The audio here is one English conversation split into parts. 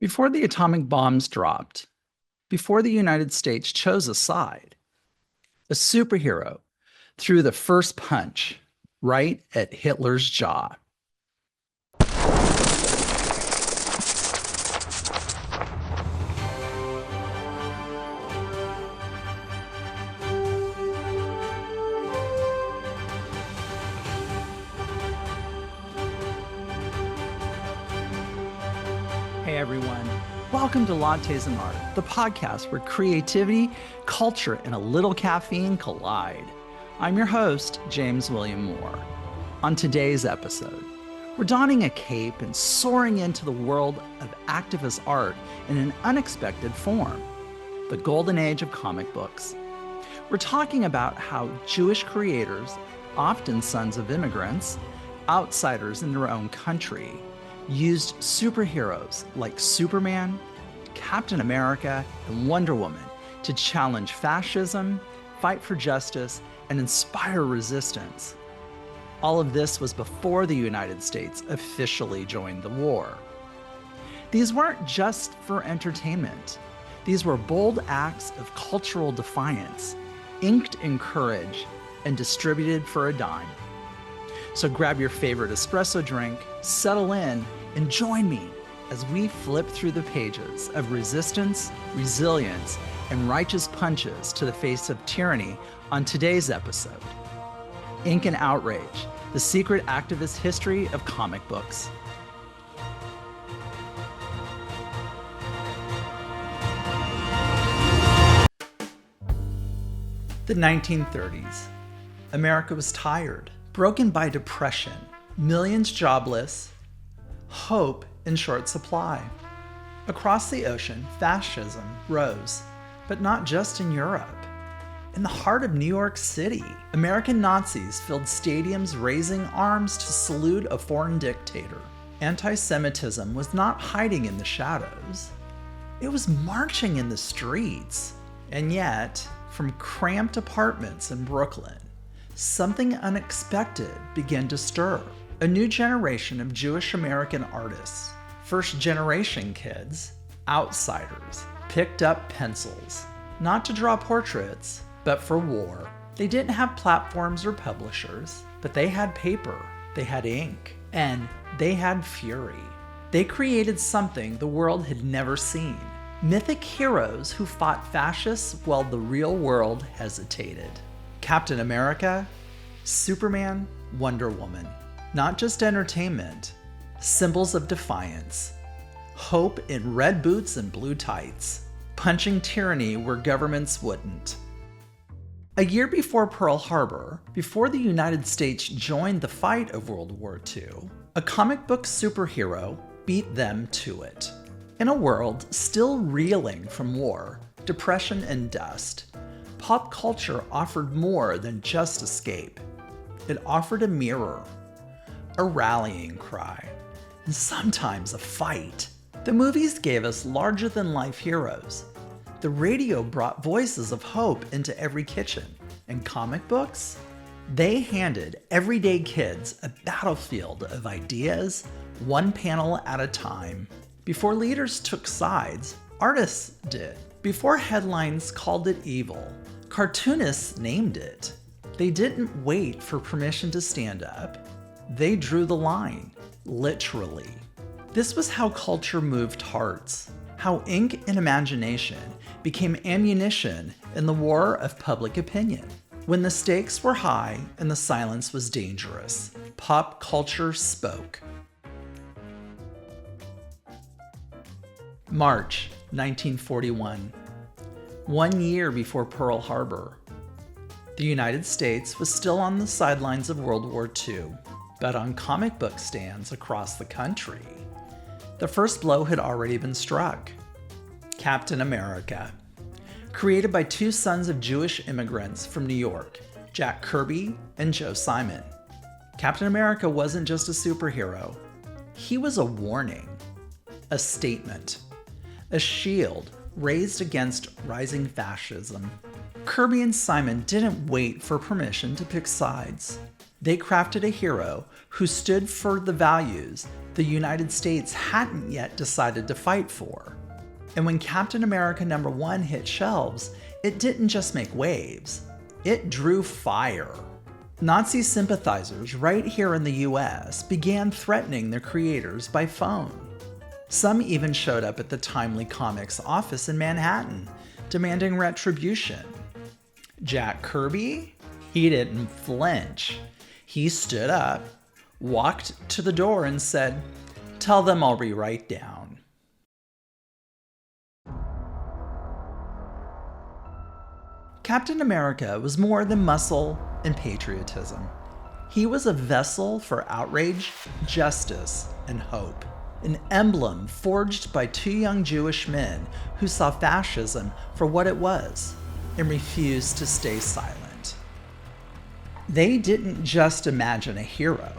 Before the atomic bombs dropped, before the United States chose a side, a superhero threw the first punch right at Hitler's jaw. Hey everyone, welcome to Lattes and Art, the podcast where creativity, culture, and a little caffeine collide. I'm your host, James William Moore. On today's episode, we're donning a cape and soaring into the world of activist art in an unexpected form, the golden age of comic books. We're talking about how Jewish creators, often sons of immigrants, outsiders in their own country, used superheroes like Superman, Captain America, and Wonder Woman to challenge fascism, fight for justice, and inspire resistance. All of this was before the United States officially joined the war. These weren't just for entertainment. These were bold acts of cultural defiance, inked in courage and distributed for a dime. So grab your favorite espresso drink, settle in, and join me as we flip through the pages of resistance, resilience, and righteous punches to the face of tyranny on today's episode. Ink and Outrage, the secret activist history of comic books. The 1930s. America was tired, broken by depression, millions jobless, hope in short supply. Across the ocean, fascism rose, but not just in Europe. In the heart of New York City, American Nazis filled stadiums raising arms to salute a foreign dictator. Anti-Semitism was not hiding in the shadows. It was marching in the streets. And yet, from cramped apartments in Brooklyn, something unexpected began to stir. A new generation of Jewish American artists, first-generation kids, outsiders, picked up pencils, not to draw portraits, but for war. They didn't have platforms or publishers, but they had paper, they had ink, and they had fury. They created something the world had never seen. Mythic heroes who fought fascists while the real world hesitated. Captain America, Superman, Wonder Woman. Not just entertainment, symbols of defiance. Hope in red boots and blue tights, punching tyranny where governments wouldn't. A year before Pearl Harbor, before the United States joined the fight of World War II, a comic book superhero beat them to it. In a world still reeling from war, depression, and dust, pop culture offered more than just escape. It offered a mirror, a rallying cry, and sometimes a fight. The movies gave us larger-than-life heroes. The radio brought voices of hope into every kitchen. And comic books? They handed everyday kids a battlefield of ideas, one panel at a time. Before leaders took sides, artists did. Before headlines called it evil, cartoonists named it. They didn't wait for permission to stand up. They drew the line, literally. This was how culture moved hearts, how ink and imagination became ammunition in the war of public opinion. When the stakes were high and the silence was dangerous, pop culture spoke. March 1941. 1 year before Pearl Harbor. The United States was still on the sidelines of World War II, but on comic book stands across the country, the first blow had already been struck. Captain America. Created by two sons of Jewish immigrants from New York, Jack Kirby and Joe Simon. Captain America wasn't just a superhero. He was a warning, a statement, a shield raised against rising fascism. Kirby and Simon didn't wait for permission to pick sides. They crafted a hero who stood for the values the United States hadn't yet decided to fight for. And when Captain America #1 hit shelves, it didn't just make waves, it drew fire. Nazi sympathizers right here in the US began threatening their creators by phone. Some even showed up at the Timely Comics office in Manhattan, demanding retribution. Jack Kirby? He didn't flinch. He stood up, walked to the door and said, "Tell them I'll rewrite down." Captain America was more than muscle and patriotism. He was a vessel for outrage, justice, and hope. An emblem forged by two young Jewish men who saw fascism for what it was and refused to stay silent. They didn't just imagine a hero.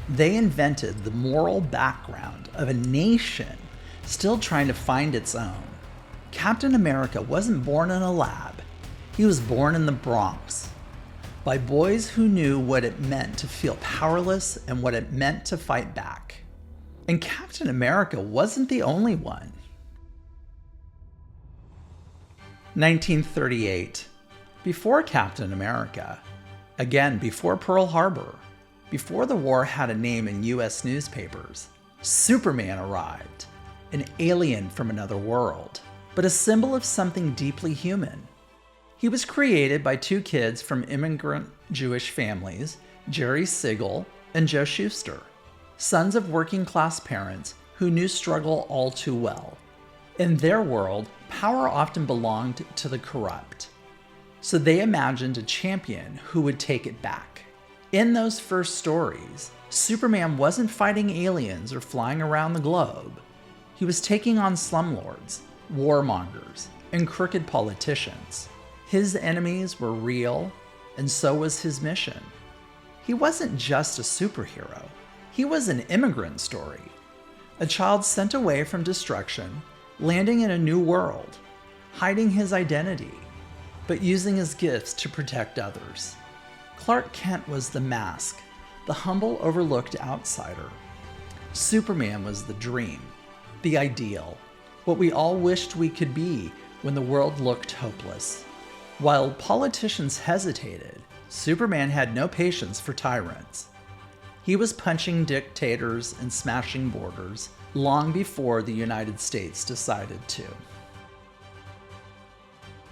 They invented the moral background of a nation still trying to find its own. Captain America wasn't born in a lab. He was born in the Bronx, by boys who knew what it meant to feel powerless and what it meant to fight back. And Captain America wasn't the only one. 1938. Before Captain America, again before Pearl Harbor, before the war had a name in US newspapers, Superman arrived, an alien from another world, but a symbol of something deeply human. He was created by two kids from immigrant Jewish families, Jerry Siegel and Joe Shuster, sons of working-class parents who knew struggle all too well. In their world, power often belonged to the corrupt, so they imagined a champion who would take it back. In those first stories, Superman wasn't fighting aliens or flying around the globe. He was taking on slumlords, warmongers, and crooked politicians. His enemies were real, and so was his mission. He wasn't just a superhero. He was an immigrant story. A child sent away from destruction, landing in a new world, hiding his identity, but using his gifts to protect others. Clark Kent was the mask, the humble, overlooked outsider. Superman was the dream, the ideal, what we all wished we could be when the world looked hopeless. While politicians hesitated, Superman had no patience for tyrants. He was punching dictators and smashing borders long before the United States decided to.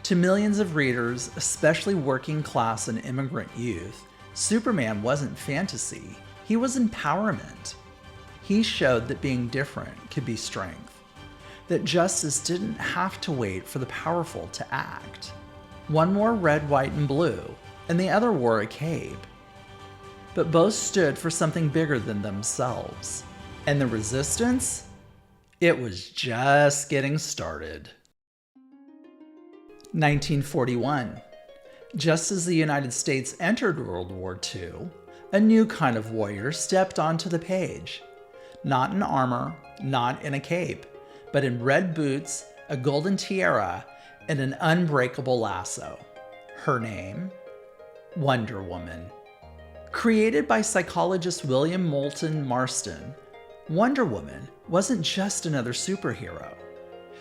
To millions of readers, especially working class and immigrant youth, Superman wasn't fantasy, he was empowerment. He showed that being different could be strength, that justice didn't have to wait for the powerful to act. One wore red, white, and blue, and the other wore a cape. But both stood for something bigger than themselves. And the resistance? It was just getting started. 1941. Just as the United States entered World War II, a new kind of warrior stepped onto the page. Not in armor, not in a cape, but in red boots, a golden tiara, and an unbreakable lasso. Her name? Wonder Woman. Created by psychologist William Moulton Marston, Wonder Woman wasn't just another superhero.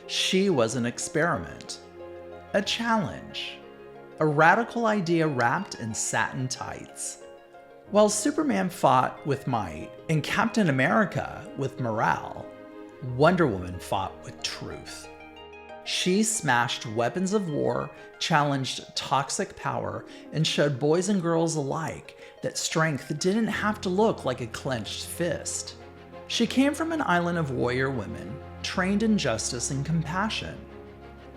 She was an experiment, a challenge, a radical idea wrapped in satin tights. While Superman fought with might and Captain America with morale, Wonder Woman fought with truth. She smashed weapons of war, challenged toxic power, and showed boys and girls alike that strength didn't have to look like a clenched fist. She came from an island of warrior women, trained in justice and compassion.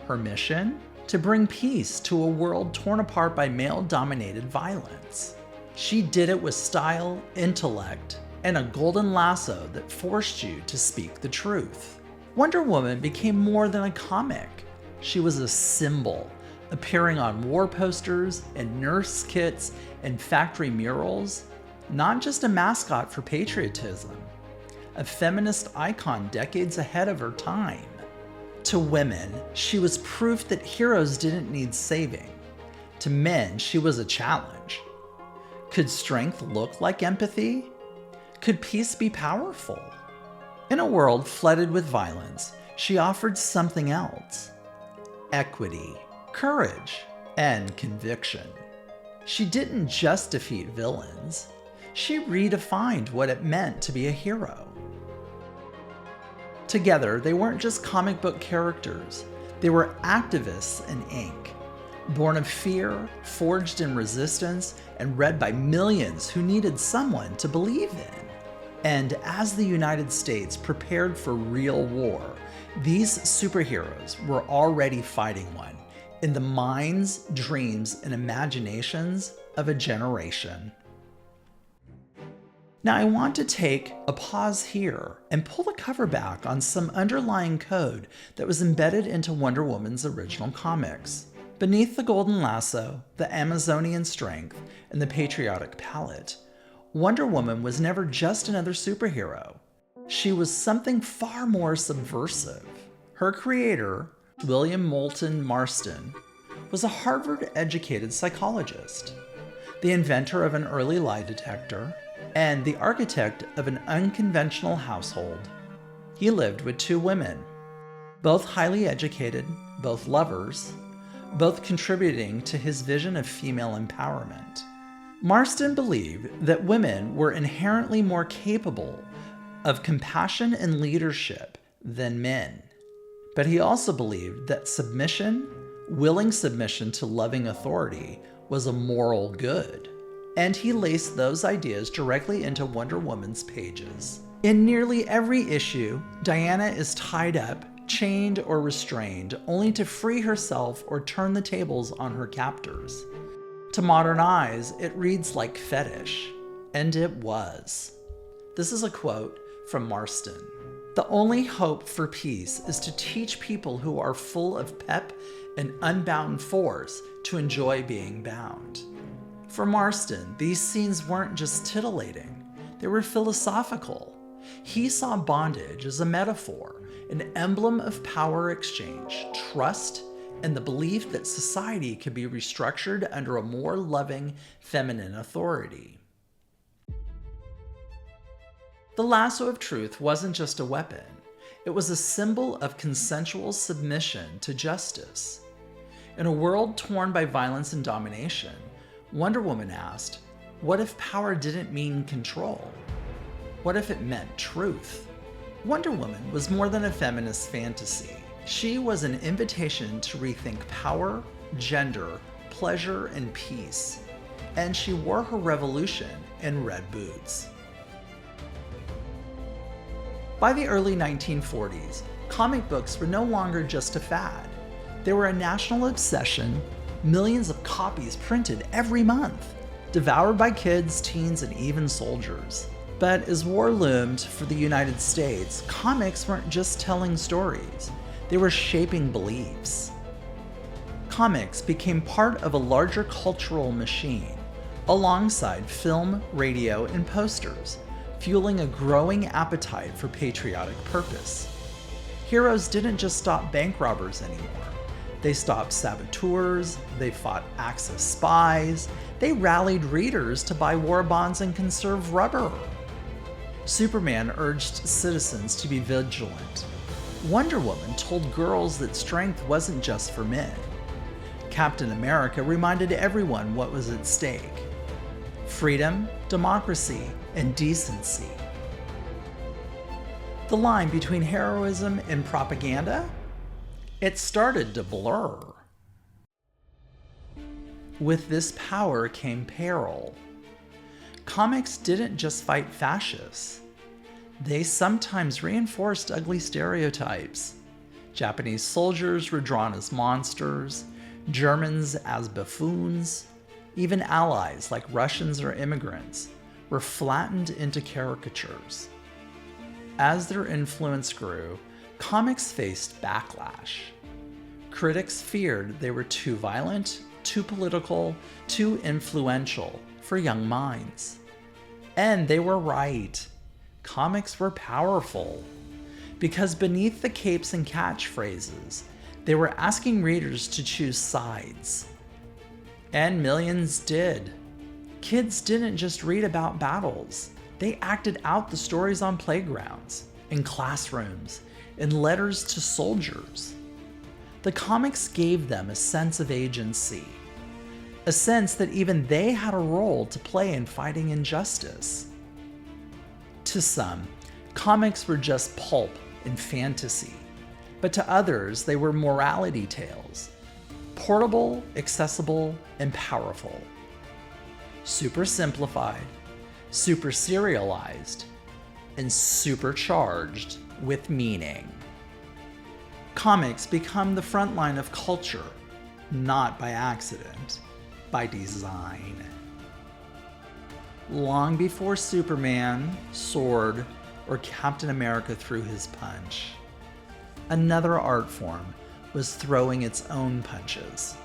Her mission? To bring peace to a world torn apart by male-dominated violence. She did it with style, intellect, and a golden lasso that forced you to speak the truth. Wonder Woman became more than a comic. She was a symbol, appearing on war posters and nurse kits and factory murals, not just a mascot for patriotism, a feminist icon decades ahead of her time. To women, she was proof that heroes didn't need saving. To men, she was a challenge. Could strength look like empathy? Could peace be powerful? In a world flooded with violence, she offered something else: equity, courage, and conviction. She didn't just defeat villains, she redefined what it meant to be a hero. Together, they weren't just comic book characters, they were activists in ink, born of fear, forged in resistance, and read by millions who needed someone to believe in. And as the United States prepared for real war, these superheroes were already fighting one in the minds, dreams, and imaginations of a generation. Now I want to take a pause here and pull the cover back on some underlying code that was embedded into Wonder Woman's original comics. Beneath the golden lasso, the Amazonian strength, and the patriotic palette, Wonder Woman was never just another superhero. She was something far more subversive. Her creator, William Moulton Marston, was a Harvard-educated psychologist, the inventor of an early lie detector, and the architect of an unconventional household. He lived with 2 women, both highly educated, both lovers, both contributing to his vision of female empowerment. Marston believed that women were inherently more capable of compassion and leadership than men. But he also believed that submission, willing submission to loving authority, was a moral good. And he laced those ideas directly into Wonder Woman's pages. In nearly every issue, Diana is tied up, chained, or restrained, only to free herself or turn the tables on her captors. To modern eyes, it reads like fetish, and it was. This is a quote from Marston. "The only hope for peace is to teach people who are full of pep and unbound force to enjoy being bound." For Marston, these scenes weren't just titillating, they were philosophical. He saw bondage as a metaphor, an emblem of power exchange, trust, and the belief that society could be restructured under a more loving, feminine authority. The lasso of truth wasn't just a weapon, it was a symbol of consensual submission to justice. In a world torn by violence and domination, Wonder Woman asked, what if power didn't mean control? What if it meant truth? Wonder Woman was more than a feminist fantasy. She was an invitation to rethink power, gender, pleasure, and peace. And she wore her revolution in red boots. By the early 1940s, comic books were no longer just a fad. They were a national obsession, millions of copies printed every month, devoured by kids, teens, and even soldiers. But as war loomed for the United States, comics weren't just telling stories, they were shaping beliefs. Comics became part of a larger cultural machine, alongside film, radio, and posters, fueling a growing appetite for patriotic purpose. Heroes didn't just stop bank robbers anymore. They stopped saboteurs, they fought Axis spies, they rallied readers to buy war bonds and conserve rubber. Superman urged citizens to be vigilant. Wonder Woman told girls that strength wasn't just for men. Captain America reminded everyone what was at stake: freedom, democracy, and decency. The line between heroism and propaganda? It started to blur. With this power came peril. Comics didn't just fight fascists. They sometimes reinforced ugly stereotypes. Japanese soldiers were drawn as monsters, Germans as buffoons, even allies like Russians or immigrants were flattened into caricatures. As their influence grew, comics faced backlash. Critics feared they were too violent, too political, too influential for young minds. And they were right. Comics were powerful. Because beneath the capes and catchphrases, they were asking readers to choose sides. And millions did. Kids didn't just read about battles. They acted out the stories on playgrounds, in classrooms, in letters to soldiers. The comics gave them a sense of agency, a sense that even they had a role to play in fighting injustice. To some, comics were just pulp and fantasy, but to others, they were morality tales, portable, accessible, and powerful. Super simplified, super serialized, and supercharged with meaning. Comics become the front line of culture, not by accident, by design. Long before Superman, Sword, or Captain America threw his punch, another art form was throwing its own punches.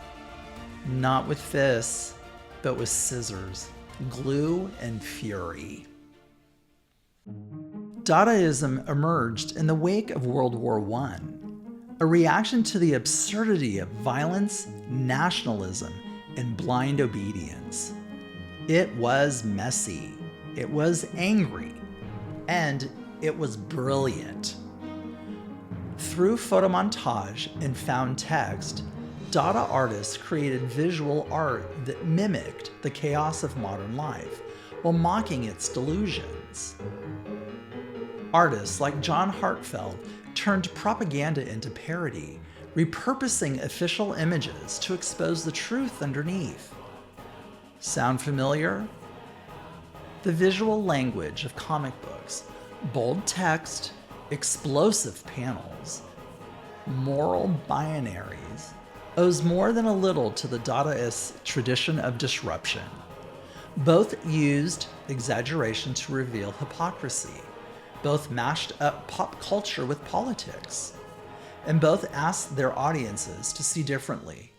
Not with fists, but with scissors, glue, and fury. Dadaism emerged in the wake of World War I, a reaction to the absurdity of violence, nationalism, and blind obedience. It was messy, it was angry, and it was brilliant. Through photomontage and found text, Dada artists created visual art that mimicked the chaos of modern life while mocking its delusions. Artists like John Hartfeld turned propaganda into parody, repurposing official images to expose the truth underneath. Sound familiar? The visual language of comic books, bold text, explosive panels, moral binaries, owes more than a little to the Dadaist tradition of disruption. Both used exaggeration to reveal hypocrisy. Both mashed up pop culture with politics. And both asked their audiences to see differently,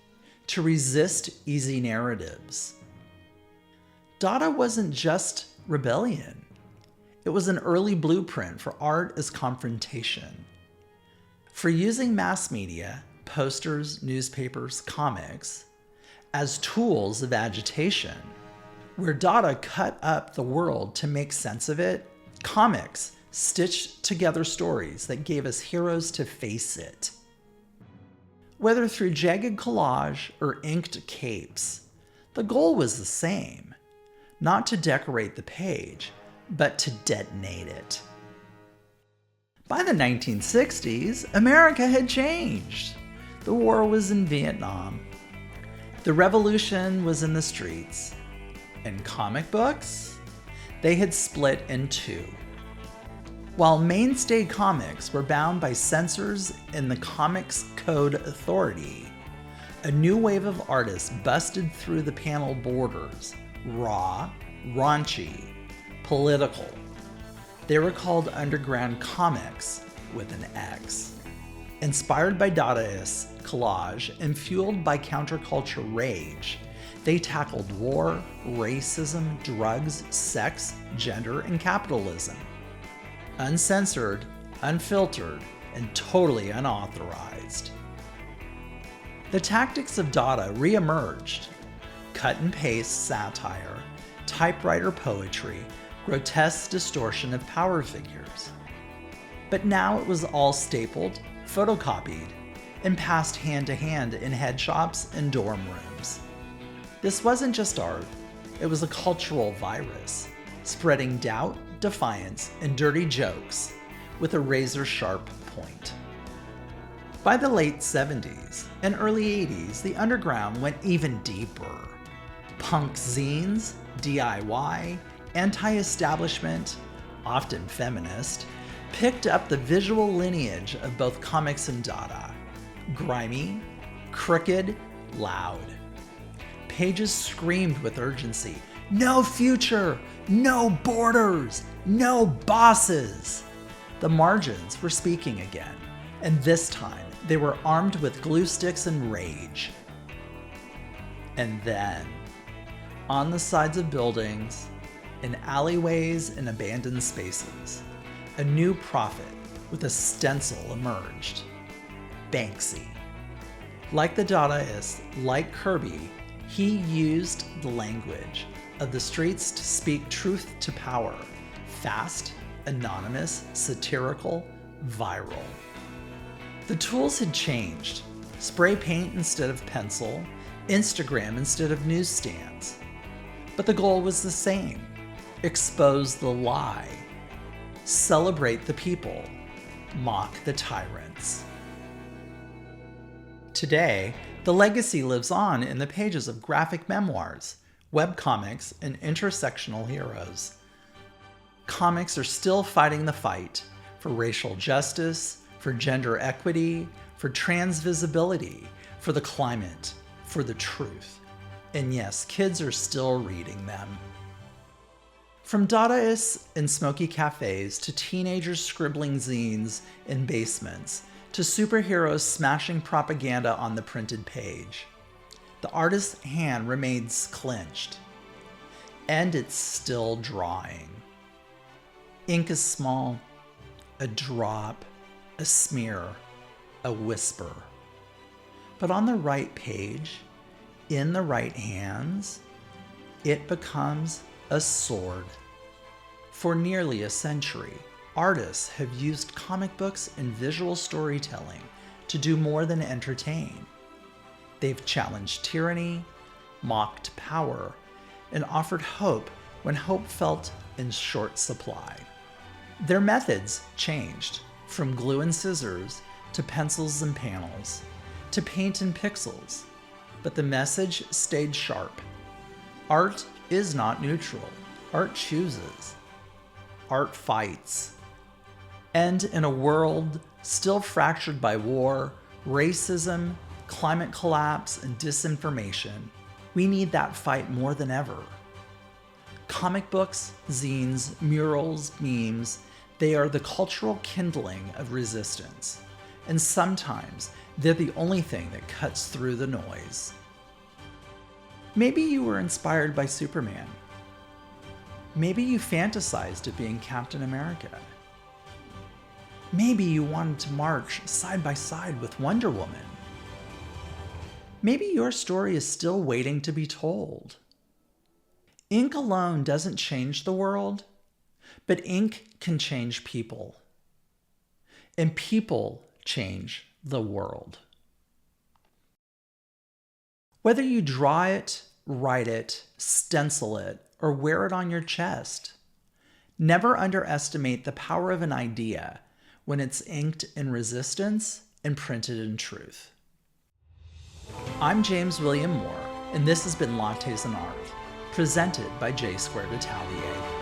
to resist easy narratives. Dada wasn't just rebellion. It was an early blueprint for art as confrontation. For using mass media, posters, newspapers, comics, as tools of agitation, where Dada cut up the world to make sense of it, comics stitched together stories that gave us heroes to face it. Whether through jagged collage or inked capes, the goal was the same, not to decorate the page, but to detonate it. By the 1960s, America had changed. The war was in Vietnam. The revolution was in the streets. And comic books? They had split in two. While mainstay comics were bound by censors and the Comics Code Authority, a new wave of artists busted through the panel borders, raw, raunchy, political. They were called underground comics with an X. Inspired by Dadaist collage and fueled by counterculture rage, they tackled war, racism, drugs, sex, gender, and capitalism. Uncensored, unfiltered, and totally unauthorized. The tactics of Dada re-emerged. Cut and paste satire, typewriter poetry, grotesque distortion of power figures. But now it was all stapled, photocopied, and passed hand to hand in head shops and dorm rooms. This wasn't just art, it was a cultural virus, spreading doubt, defiance, and dirty jokes with a razor-sharp point. By the late 70s and early 80s, the underground went even deeper. Punk zines, DIY, anti-establishment, often feminist, picked up the visual lineage of both comics and Dada. Grimy, crooked, loud. Pages screamed with urgency. No future, no borders, no bosses. The margins were speaking again, and this time they were armed with glue sticks and rage. And then, on the sides of buildings, in alleyways and abandoned spaces, a new prophet with a stencil emerged. Banksy. Like the Dadaists, like Kirby, he used the language of the streets to speak truth to power, fast, anonymous, satirical, viral. The tools had changed. Spray paint instead of pencil, Instagram instead of newsstands. But the goal was the same: expose the lie, celebrate the people, mock the tyrants. Today, the legacy lives on in the pages of graphic memoirs, webcomics, and intersectional heroes. Comics are still fighting the fight for racial justice, for gender equity, for trans visibility, for the climate, for the truth. And yes, kids are still reading them. From Dadaists in smoky cafes to teenagers scribbling zines in basements to superheroes smashing propaganda on the printed page, the artist's hand remains clenched, and it's still drawing. Ink is small, a drop, a smear, a whisper. But on the right page, in the right hands, it becomes a sword. For nearly a century, artists have used comic books and visual storytelling to do more than entertain. They've challenged tyranny, mocked power, and offered hope when hope felt in short supply. Their methods changed, from glue and scissors to pencils and panels, to paint and pixels, but the message stayed sharp. Art is not neutral. Art chooses. Art fights. And in a world still fractured by war, racism, climate collapse, and disinformation, we need that fight more than ever. Comic books, zines, murals, memes, they are the cultural kindling of resistance. And sometimes they're the only thing that cuts through the noise. Maybe you were inspired by Superman. Maybe you fantasized of being Captain America. Maybe you wanted to march side by side with Wonder Woman. Maybe your story is still waiting to be told. Ink alone doesn't change the world, but ink can change people. And people change the world. Whether you draw it, write it, stencil it, or wear it on your chest, never underestimate the power of an idea when it's inked in resistance and printed in truth. I'm James William Moore, and this has been Lattes and Art, presented by J Squared Atelier.